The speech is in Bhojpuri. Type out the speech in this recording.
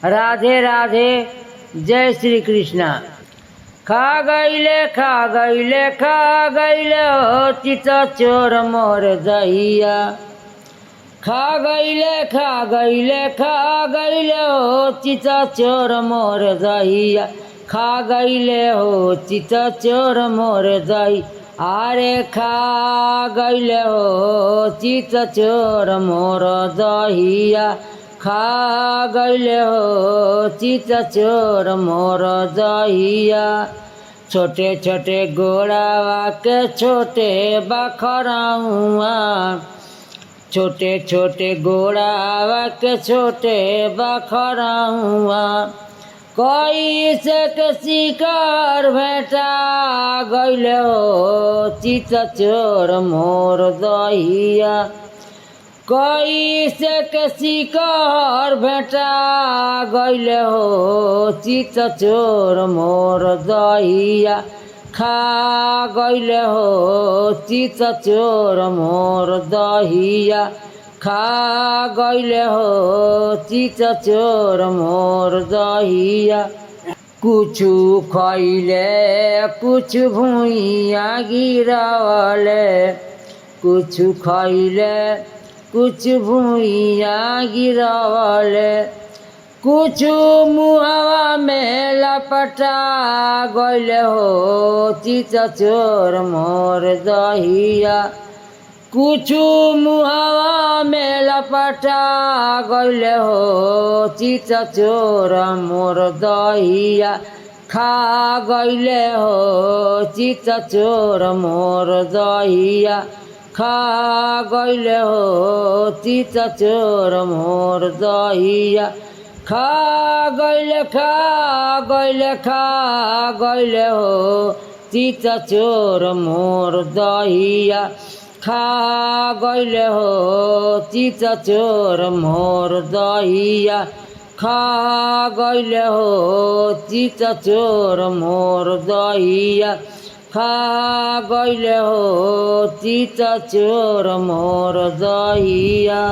राधे राधे, जय श्री कृष्णा। खा गईले हो चित चोर मोर दहिया। खा गईले हो चित चोर मोर दहिया। खा गईले हो चित चोर मोर दही। अरे खा गईले हो चित चोर मोर दहिया। खा गईले हो चित चोर मोर दहिया। छोटे छोटे गोड़ावा के छोटे बखराउआ। छोटे छोटे गोड़ावा के छोटे बखराउआ। कोई से के शिकार भेटा गईले हो चित चोर मोर दहिया। कोई से के शिकार भेटा गईले हो चित चोर मोर दहिया। खा गईले हो चित चोर मोर दहिया। खा गईले हो चित चोर मोर दहिया। कुछु खइले कुछ भुइया गिरावले। कुछु खइले कुछ भुइया गिरावले। कुछु मुहवा में लपटा गईले हो चित चोर मोर दहिया। कुछु मुहवा में लपटा गईले हो चित चोर मोर दहिया। खा गईले हो चित चोर मोर दहिया। खा गईले हो चित चोर मोर दहिया। खा गईले हो चित चोर मोर दहिया। खा गईले हो चित चोर मोर दहिया। खा गईले हो चित चोर मोर दहिया। खा गईले हो चित चोर मोर दहिया।